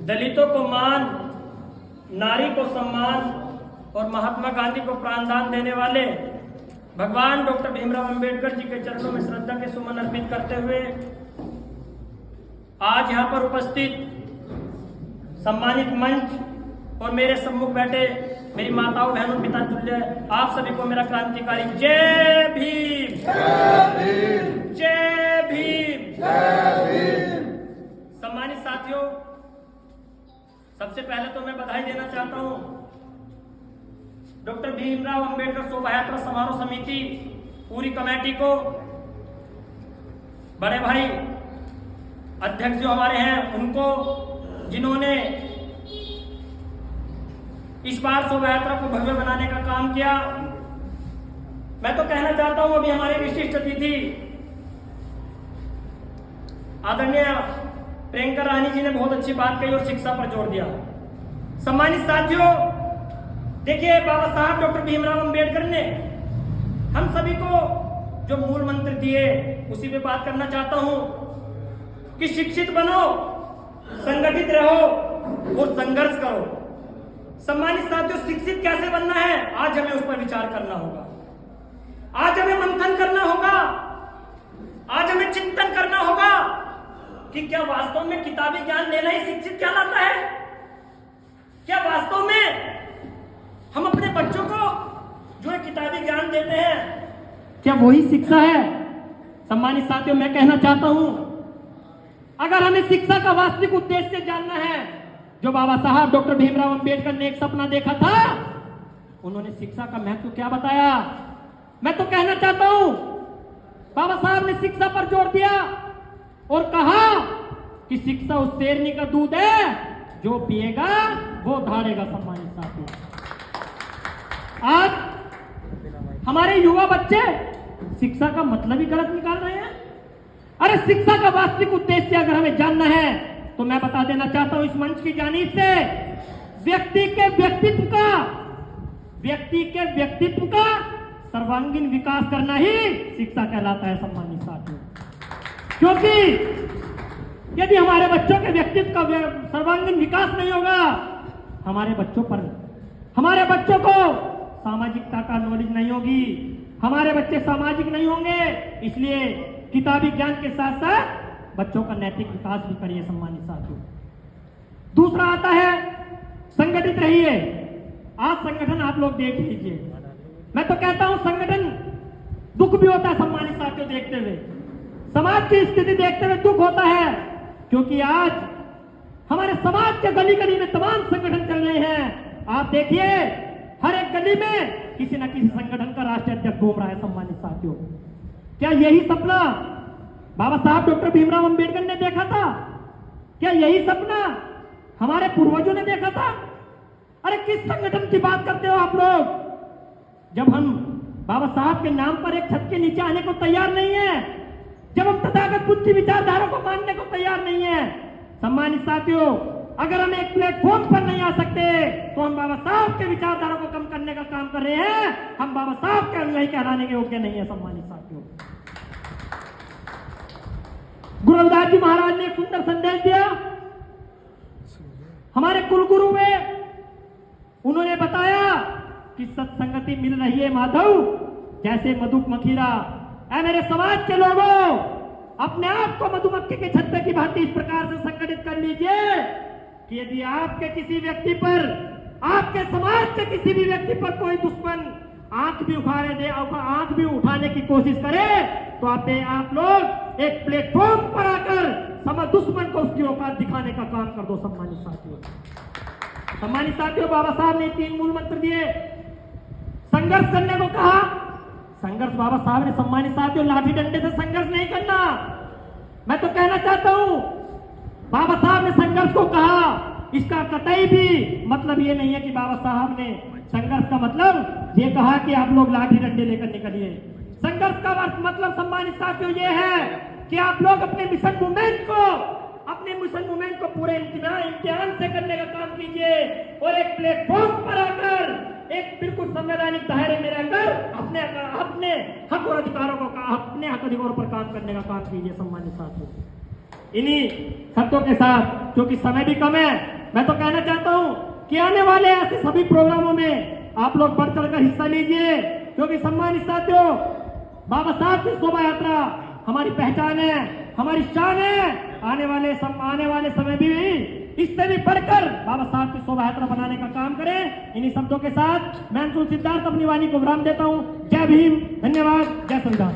दलितों को मान, नारी को सम्मान और महात्मा गांधी को प्राणदान देने वाले भगवान डॉक्टर भीमराव अंबेडकर जी के चरणों में श्रद्धा के सुमन अर्पित करते हुए आज यहाँ पर उपस्थित सम्मानित मंच और मेरे सम्मुख बैठे मेरी माताओं बहनों पिता तुल्य आप सभी को मेरा क्रांतिकारी जय भीम, जय भीम। सम्मानित साथियों, सबसे पहले तो मैं बधाई देना चाहता हूं डॉक्टर भीमराव अंबेडकर शोभा यात्रा समारोह समिति पूरी कमेटी को, बड़े भाई अध्यक्ष जो हमारे हैं उनको, जिन्होंने इस बार शोभा यात्रा को भव्य बनाने का काम किया। मैं तो कहना चाहता हूं, अभी हमारे विशिष्ट अतिथि आदरणीय प्रियंका रानी जी ने बहुत अच्छी बात कही और शिक्षा पर जोर दिया। सम्मानित साथियों, देखिए बाबा साहब डॉक्टर भीमराव अंबेडकर ने हम सभी को जो मूल मंत्र दिए उसी पे बात करना चाहता हूं कि शिक्षित बनो, संगठित रहो और संघर्ष करो। सम्मानित साथियों, शिक्षित कैसे बनना है आज हमें उस पर विचार करना होगा, आज हमें मंथन करना होगा, आज हमें चिंतन करना होगा कि क्या वास्तव में किताबी ज्ञान लेना ही शिक्षित कहलाता है? क्या वास्तव में हम अपने बच्चों को जो किताबी ज्ञान देते हैं क्या वही शिक्षा है? सम्मानित साथियों, मैं कहना चाहता हूं, अगर हमें शिक्षा का वास्तविक उद्देश्य जानना है, जो बाबा साहब डॉक्टर भीमराव अंबेडकर ने एक सपना देखा था, उन्होंने शिक्षा का महत्व क्या बताया? मैं तो कहना चाहता हूं, बाबा साहब ने शिक्षा पर जोर दिया और कहा कि शिक्षा उस शेरनी का दूध है जो पिएगा वो धाड़ेगा। सम्मानित साथियों, आज हमारे युवा बच्चे शिक्षा का मतलब ही गलत निकाल रहे हैं। अरे शिक्षा का वास्तविक उद्देश्य अगर हमें जानना है तो मैं बता देना चाहता हूं इस मंच की जानिब से, व्यक्ति के व्यक्तित्व का सर्वांगीण विकास करना ही शिक्षा कहलाता है। सम्मानित साथियों, क्योंकि यदि हमारे बच्चों के व्यक्तित्व का सर्वांगीण विकास नहीं होगा, हमारे बच्चों को सामाजिकता का नॉलेज नहीं होगी, हमारे बच्चे सामाजिक नहीं होंगे। इसलिए किताबी ज्ञान के साथ साथ बच्चों का नैतिक विकास भी करिए। सम्मानित साथियों, दूसरा आता है संगठित रहिए। आज संगठन आप लोग देख लीजिए, मैं तो कहता हूं संगठन दुख भी होता है। सम्मानित साथियों, देखते हुए समाज की स्थिति देखते हुए दुख होता है, क्योंकि आज हमारे समाज के गली गली में तमाम संगठन चल रहे हैं। आप देखिए, हर एक गली में किसी न किसी संगठन का राष्ट्रीय अध्यक्ष घूम रहा है। सम्मानित साथियों, क्या यही सपना बाबा साहब डॉक्टर भीमराव अंबेडकर ने देखा था? क्या यही सपना हमारे पूर्वजों ने देखा था? अरे किस संगठन की बात करते हो आप लोग, जब हम बाबा साहब के नाम पर एक छत के नीचे आने को तैयार नहीं है, जब हम तथागत बुद्धि विचारधारा को मानने को तैयार नहीं है। सम्मानित साथियों, अगर हम एक प्लेटफॉर्म पर नहीं आ सकते तो हम बाबा साहब के विचारधारा को कम करने का काम कर रहे हैं, हम बाबा साहब के अनुयायी कहलाने के योग्य नहीं है। सम्मानित साथियों, गुरु रविदास जी महाराज ने एक सुंदर संदेश दिया। हमारे कुलगुरु में उन्होंने बताया कि सत्संगति मिल रही है माधव जैसे मधुक मखीरा। ऐ मेरे समाज के लोगों, अपने आप को मधुमक्खी के छत्ते की भांति इस प्रकार से संगठित कर लीजिए कि यदि आपके किसी व्यक्ति पर, आपके समाज के किसी भी व्यक्ति पर कोई दुश्मन आंख भी उठाने की कोशिश करे तो आप लोग एक प्लेटफॉर्म पर आकर दुश्मन को उसकी औकात दिखाने का काम कर दो। सम्मानित साथियों, बाबा साहब ने 3 मूल मंत्र दिए। संघर्ष करने को कहा। संघर्ष बाबा साहब ने, सम्मानित साथियों, लाठी डंडे से संघर्ष नहीं करना। मैं तो कहना चाहता हूं, बाबा साहब ने संघर्ष को कहा, इसका कतई भी मतलब ये नहीं है कि बाबा साहब ने संघर्ष का मतलब ये कहा कि आप लोग लाठी डंडे लेकर निकलिए। संघर्ष का मतलब सम्मानित साथियों ये है कि आप लोग अपने मिशन मूवमेंट को पूरे इम्तिहान से करने का काम कीजिए और एक प्लेटफॉर्म पर आकर एक बिल्कुल संवैधानिक दायरे में रहकर अपने हक और अधिकारों को, अपने हक अधिकारों पर काम करने का काम कीजिए। सम्मानित साथियों, इन्हीं शब्दों के साथ, क्योंकि समय भी कम है, मैं तो कहना चाहता हूं कि आने वाले ऐसे सभी प्रोग्रामों में आप लोग बढ़ चढ़कर हिस्सा लीजिए, क्योंकि सम्मानित साथियों, बाबा साहब की शोभा यात्रा हमारी पहचान है, हमारी शान है। आने वाले समय भी इससे भी बढ़कर बाबा साहब की शोभा यात्रा बनाने का काम करें। इन्हीं शब्दों के साथ मैं सिद्धार्थ अपनी वाणी को विराम देता हूं। जय भीम, धन्यवाद, जय संविधान।